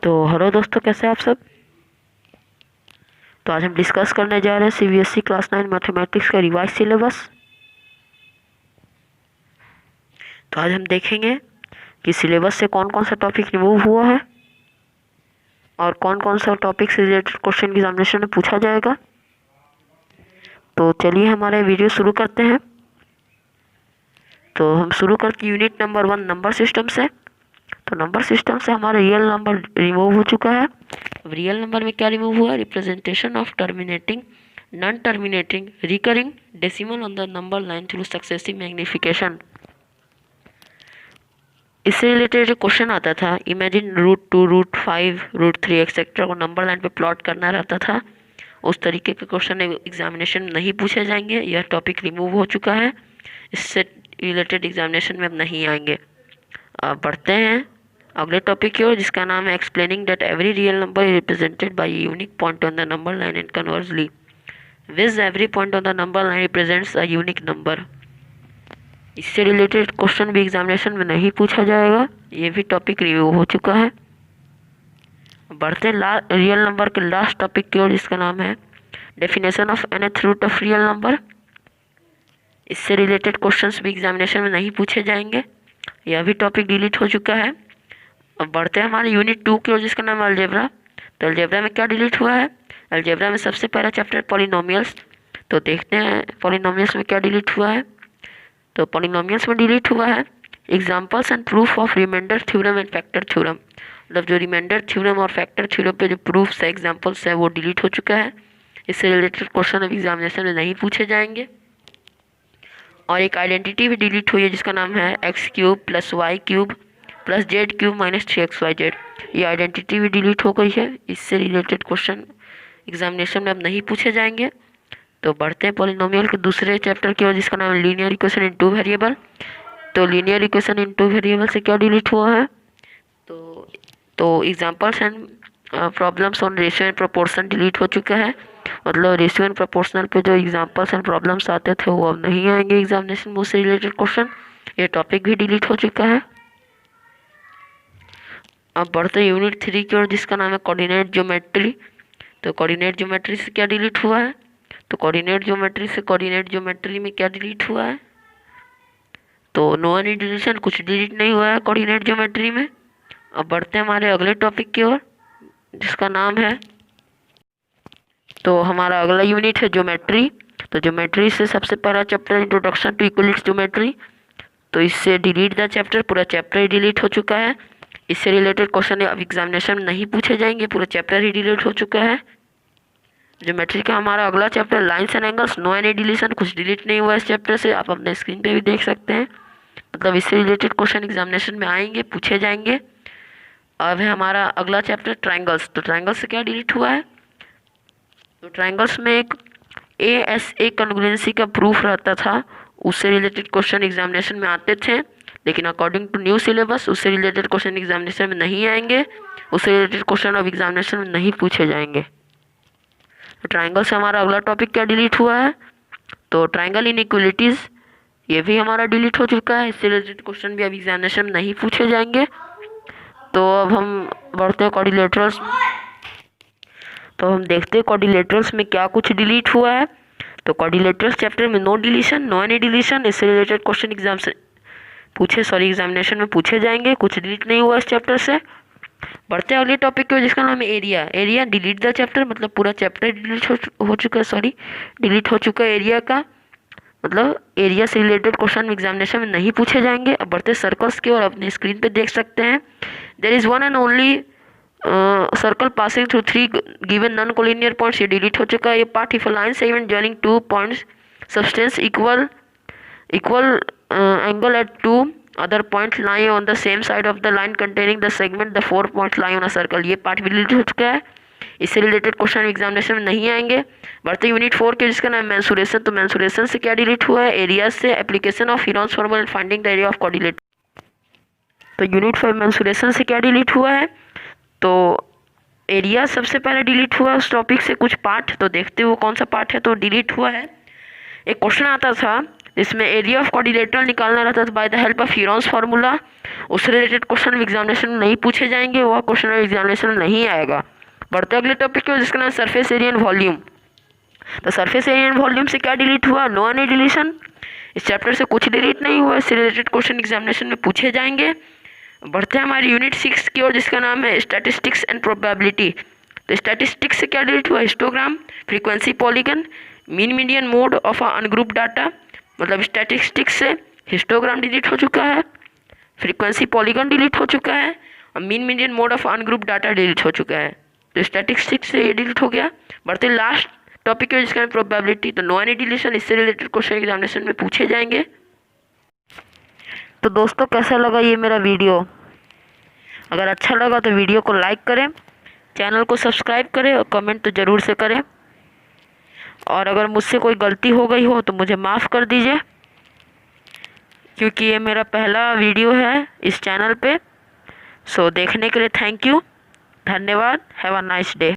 तो हेलो दोस्तों, कैसे हैं आप सब। तो आज हम डिस्कस करने जा रहे हैं सीबीएसई क्लास 9 मैथमेटिक्स का रिवाइज सिलेबस। तो आज हम देखेंगे कि सिलेबस से कौन कौन सा टॉपिक रिमूव हुआ है और कौन कौन सा टॉपिक से रिलेटेड क्वेश्चन एग्जामिनेशन में पूछा जाएगा। तो चलिए हमारे वीडियो शुरू करते हैं। तो हम शुरू करते यूनिट नंबर 1 नंबर सिस्टम से। तो नंबर सिस्टम से हमारा रियल नंबर रिमूव हो चुका है। अब रियल नंबर में क्या रिमूव हुआ? Representation of terminating, non terminating, recurring decimal on the number line through successive magnification. इससे रिलेटेड जो क्वेश्चन आता था, इमेजिन √2, √5, √3 एक्सेट्रा को नंबर लाइन पे प्लॉट करना रहता था, उस तरीके के क्वेश्चन एग्जामिनेशन में नहीं पूछे जाएंगे। यह टॉपिक रिमूव हो चुका है, इससे रिलेटेड एग्जामिनेशन में अब नहीं आएंगे। अब बढ़ते हैं अगले टॉपिक की ओर, जिसका नाम है explaining that every real number is represented by unique point on the number line and conversely which every point on the number line represents a unique number. इससे रिलेटेड क्वेश्चन भी एग्जामिनेशन में नहीं पूछा जाएगा, ये भी टॉपिक रिव्यू हो चुका है। बढ़ते हैं रियल नंबर के लास्ट टॉपिक की ओर, जिसका नाम है definition of nth root of real number. इससे रिलेटेड क्वेश्चंस भी एग्जामिनेशन में नहीं पूछे जाएंगे, यह भी टॉपिक डिलीट हो चुका है। अब बढ़ते हैं हमारे यूनिट 2 की ओर, जिसका नाम है अलजेब्रा। तो अलजेब्रा में क्या डिलीट हुआ है? अलजेब्रा में सबसे पहला चैप्टर पॉलिनोमियल्स। तो देखते हैं पॉलिनोमियल्स में क्या डिलीट हुआ है। तो पॉलिनोमियल्स में डिलीट हुआ है examples and proof of remainder theorem and factor theorem. मतलब जो रिमाइंडर थ्योरम और फैक्टर थ्योरम पे जो प्रूफ्स है, एग्जांपल्स है, वो डिलीट हो चुका है। इससे रिलेटेड क्वेश्चन अब एग्जामिनेशन में नहीं पूछे जाएंगे। और एक आइडेंटिटी भी डिलीट हुई है, जिसका नाम है x³ + y³ + z³ - 3xyz। ये आइडेंटिटी भी डिलीट हो गई है, इससे रिलेटेड क्वेश्चन एग्जामिनेशन में अब नहीं पूछे जाएंगे। तो बढ़ते हैं पॉलिनोमियल के दूसरे चैप्टर की ओर, जिसका नाम है लीनियर इक्वेशन इन 2 वेरिएबल। तो लीनियर इक्वेशन इन 2 वेरिएबल से क्या डिलीट हुआ है? तो examples and problems on ratio and proportion delete हो चुका है। मतलब रेशियो एंड प्रोपोर्शनल पे जो एग्जांपल्स एंड प्रॉब्लम्स आते थे, वो अब नहीं आएंगे एग्जामिनेशन में, उससे रिलेटेड क्वेश्चन। ये टॉपिक भी डिलीट हो चुका है। अब बढ़ते यूनिट 3 की ओर, जिसका नाम है कोऑर्डिनेट ज्योमेट्री। तो कोऑर्डिनेट ज्योमेट्री से क्या डिलीट हुआ है? तो कोऑर्डिनेट ज्योमेट्री में क्या डिलीट हुआ है? तो नो एनी डिलीशन, कुछ डिलीट नहीं हुआ है कोऑर्डिनेट ज्योमेट्री में। अब बढ़ते हैं हमारे अगले टॉपिक की ओर, जिसका नाम है, तो हमारा अगला यूनिट है ज्योमेट्री। तो ज्योमेट्री से सबसे पहला chapter introduction to Euclid's geometry. तो इससे डिलीट द चैप्टर, पूरा चैप्टर ही डिलीट हो चुका है। इससे रिलेटेड क्वेश्चन अब एग्जामिनेशन में नहीं पूछे जाएंगे, पूरा चैप्टर ही डिलीट हो चुका है। ज्योमेट्री का हमारा अगला chapter lines and angles, no any deletion, कुछ डिलीट नहीं हुआ इस चैप्टर से, आप अपने स्क्रीन पे भी देख सकते हैं। मतलब इससे रिलेटेड क्वेश्चन एग्जामिनेशन में आएंगे, पूछे जाएंगे। अब है हमारा अगला चैप्टर ट्रायंगल्स। तो ट्रायंगल्स से क्या डिलीट हुआ है? तो ट्रायंगल्स में एक ASA कॉन्ग्रुएंसी का प्रूफ रहता था, उससे रिलेटेड क्वेश्चन एग्जामिनेशन में आते थे, लेकिन अकॉर्डिंग टू न्यू सिलेबस उससे रिलेटेड क्वेश्चन एग्जामिनेशन में नहीं आएंगे, उससे रिलेटेड क्वेश्चन अब एग्जामिनेशन में नहीं पूछे जाएंगे। तो ट्रायंगल से हमारा अगला टॉपिक क्या डिलीट हुआ है? तो ट्रायंगल इनइक्वालिटीज़, ये भी हमारा डिलीट हो चुका है, इससे रिलेटेड क्वेश्चन भी अब एग्जामिनेशन में नहीं पूछे जाएंगे। तो अब हम बढ़ते हैं क्वाड्रिलेटरल्स। तो हम देखते हैं क्वाड्रिलेटरल्स में क्या कुछ डिलीट हुआ है। तो क्वाड्रिलेटरल्स चैप्टर में no deletion, no any deletion, इससे रिलेटेड क्वेश्चन एग्जामिनेशन में पूछे जाएंगे, कुछ डिलीट नहीं हुआ इस चैप्टर से। बढ़ते हैं अगले टॉपिक की, जिसका नाम है area. Area delete the chapter, मतलब पूरा चैप्टर डिलीट हो चुका है, डिलीट हो चुका है एरिया का। मतलब एरिया से रिलेटेड क्वेश्चन एग्जामिनेशन में नहीं पूछे जाएंगे। अब बढ़ते सर्कल्स की ओर, अपने स्क्रीन पे देख सकते हैं। There is one and only circle passing through 3 given non collinear points, ये डिलीट हो चुका है ये part. If a line segment joining 2 points subtends equal angle at 2 other points lie on the same side of the line containing the segment, the 4 points lie on a circle, ये part भी delete हो चुका है, इससे related question examination में नहीं आएंगे। बढ़ते यूनिट 4 के, जिसका नाम मेंसुरेशन। तो मेंसुरेशन से क्या डिलीट हुआ है? एरिया से application of Heron's formula and finding the area of quadrilateral. तो यूनिट 5 मेंसुरेशन से क्या डिलीट हुआ है? तो एरिया सबसे पहले डिलीट हुआ उस टॉपिक से कुछ पार्ट, तो देखते हुए कौन सा पार्ट है। तो डिलीट हुआ है, एक क्वेश्चन आता था इसमें एरिया ऑफ क्वाड्रिलेटरल निकालना रहता था by the help of Heron's formula. उससे रिलेटेड क्वेश्चन एग्जामिनेशन में नहीं पूछे जाएंगे, वह क्वेश्चन एग्जामिनेशन में नहीं आएगा। बढ़ते अगले टॉपिक की, जिसका नाम सरफेस एरिया एंड वॉल्यूम। तो सरफेस एरिया एंड वॉल्यूम से क्या डिलीट हुआ? No any deletion. इस चैप्टर से कुछ डिलीट नहीं हुआ, इससे रिलेटेड क्वेश्चन एग्जामिनेशन में पूछे जाएंगे। बढ़ते हैं हमारी यूनिट 6 की ओर, जिसका नाम है स्टैटिस्टिक्स एंड प्रोबेबिलिटी। तो स्टैटिस्टिक्स से क्या डिलीट हुआ? Histogram, frequency polygon, mean median mode of ungroup data. मतलब स्टैटिस्टिक्स से हिस्टोग्राम डिलीट हो चुका है, फ्रीक्वेंसी पॉलीगन डिलीट हो चुका है, और mean median mode of ungroup data delete हो चुका है। तो स्टैटिस्टिक्स से ये डिलीट हो गया। बढ़ते लास्ट टॉपिक है, जिसका प्रोबेबिलिटी। तो नो एनी डिलीशन, इससे रिलेटेड क्वेश्चन एग्जामिनेशन में पूछे जाएंगे। तो दोस्तों, कैसा लगा ये मेरा वीडियो? अगर अच्छा लगा तो वीडियो को लाइक करें, चैनल को सब्सक्राइब करें और कमेंट तो ज़रूर से करें। और अगर मुझसे कोई गलती हो गई हो तो मुझे माफ़ कर दीजिए, क्योंकि ये मेरा पहला वीडियो है इस चैनल पे। सो देखने के लिए थैंक यू, धन्यवाद। Have a nice day.